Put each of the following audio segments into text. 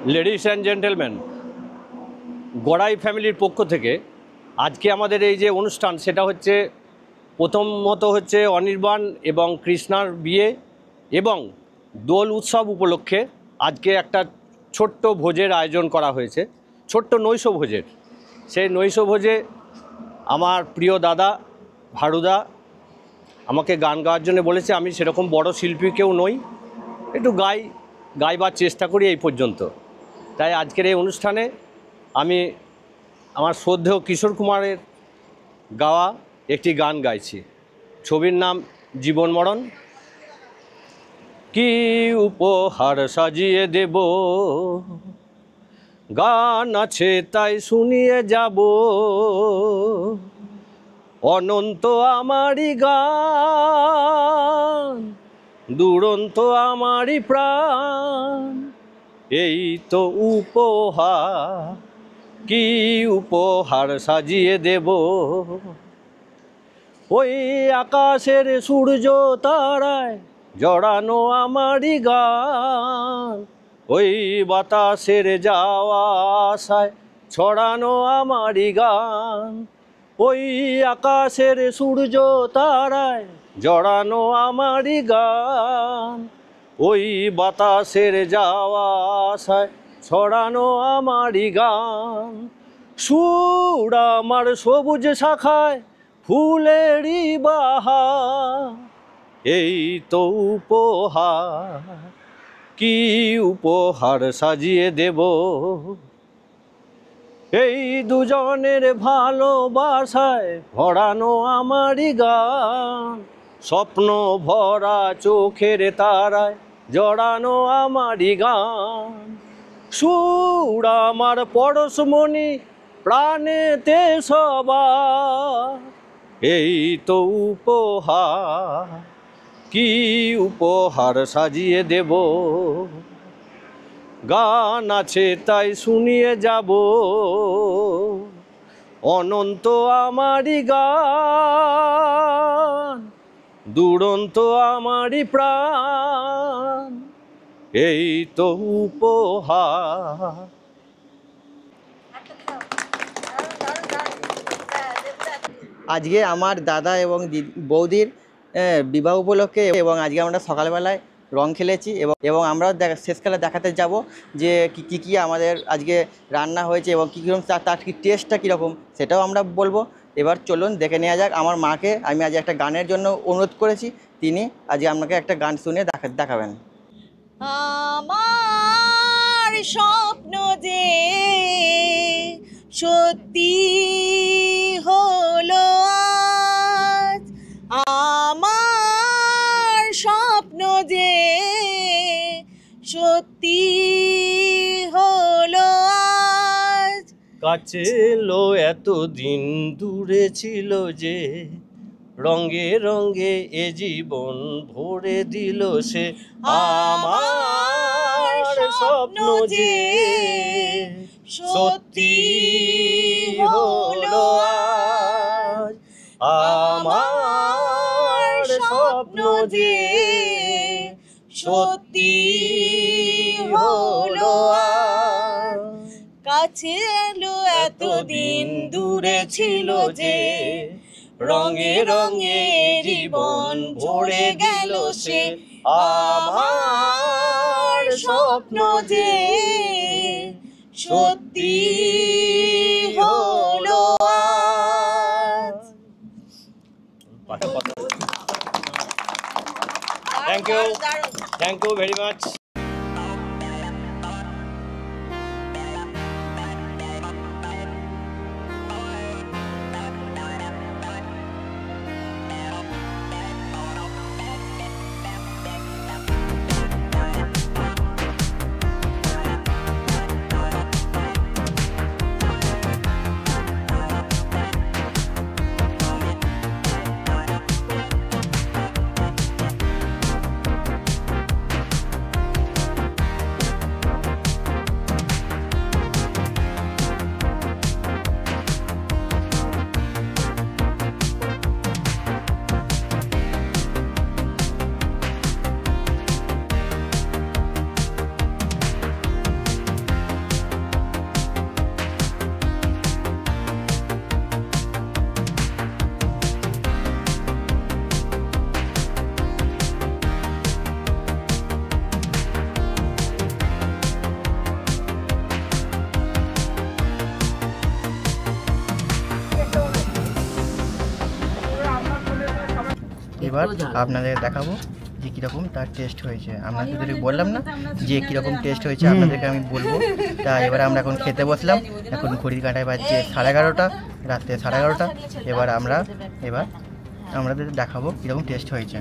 Ladies and gentleman, Gorai ফ্যামিলির পক্ষ থেকে আজকে আমাদের এই যে অনুষ্ঠান সেটা হচ্ছে প্রথমত হচ্ছে অনির্বাণ এবং কৃষ্ণার বিয়ে এবং দোল উৎসব উপলক্ষে আজকে একটা ছোট্ট ভোজের আয়োজন করা হয়েছে, ছোট্ট নৈশ ভোজের। সেই নৈশ ভোজে আমার প্রিয় দাদা ভারুদা আমাকে গান গাওয়ার জন্য বলেছে। আমি সেরকম বড় শিল্পী কেউ নই, একটু গাইবার চেষ্টা করি এই পর্যন্ত। তাই আজকের এই অনুষ্ঠানে আমি আমার শ্রদ্ধেয় কিশোর কুমারের গাওয়া একটি গান গাইছি। ছবির নাম জীবন মরণ। কি উপহার সাজিয়ে দেব, গান আছে তাই শুনিয়ে যাব, অনন্ত আমারই গান, দুরন্ত আমারই প্রাণ, এই তো উপহার। কি উপহার সাজিয়ে দেব, ওই আকাশের সূর্য তারায় জড়ানো আমারই গান, ওই বাতাসের যাওয়া আশায় ছড়ানো আমারই গান, ওই আকাশের সূর্য তারায় জড়ানো আমারই গান, ওই বাতাসের যাওয়া আশায় ছড়ানো আমারই গান। সুর আমার সবুজ শাখায় ফুলেরই বাহার, এই তো উপহার। কি উপহার সাজিয়ে দেব, এই দুজনের ভালোবাসায় ভরানো আমারই গান, স্বপ্ন ভরা চোখের তারায় জড়ানো আমারই গান। সুর আমার পরশমণি প্রাণেতে সবার, এই তো উপহার। কি উপহার সাজিয়ে দেব, গান আছে তাই শুনিয়ে যাব, অনন্ত আমারই গান, দুরন্ত আমারই প্রাণ, এই তো উপহার। আজকে আমার দাদা এবং বৌদির বিবাহ উপলক্ষে এবং আজকে আমরা সকালবেলায় রং খেলেছি এবং আমরাও শেষকালে দেখাতে যাব যে কী আমাদের আজকে রান্না হয়েছে এবং কীরকম তার টেস্টটা কীরকম সেটাও আমরা বলবো। এবার চলুন দেখে নেওয়া যাক। আমার মাকে আমি আজ একটা গানের জন্য অনুরোধ করেছি, তিনি আজকে আপনাকে একটা গান শুনে দেখাবেন। আমার স্বপ্ন যে সত্যি হলো আজ, আমার স্বপ্ন যে সত্যি হলো আজ। কাছে এলো এতদিন দূরে ছিল যে, রঙে রঙে এ জীবন ভরে দিল সে। আমার স্বপ্ন যে সত্যি হলো আজ, আমার স্বপ্ন যে সত্যি হলো আজ। কাছে এলো এতদিন দূরে ছিল যে, রঙে রঙে জীবন ভরে গেল সে। আমার স্বপ্ন যে সত্যি হলো আজ। Thank you very much. এবার আপনাদের দেখাবো যে কীরকম তার টেস্ট হয়েছে। আপনাদের বললাম না যে কীরকম টেস্ট হয়েছে, আপনাদেরকে আমি বলবো। তা এবার আমরা এখন খেতে বসলাম। এখন ঘড়ির কাঁটায় বাজছে 11:30, রাত্রে 11:30। এবার আমাদের দেখাবো কীরকম টেস্ট হয়েছে।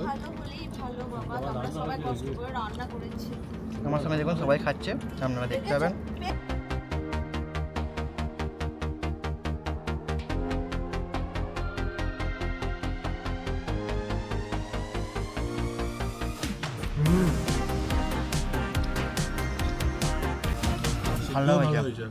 ভালো হলেই ভালো বাবা, আমরা সবাই কষ্ট করে রান্না করেছি। আমার সামনে দেখুন সবাই খাচ্ছে, আপনারা দেখতে পাবেন। ভালো হয়েছে।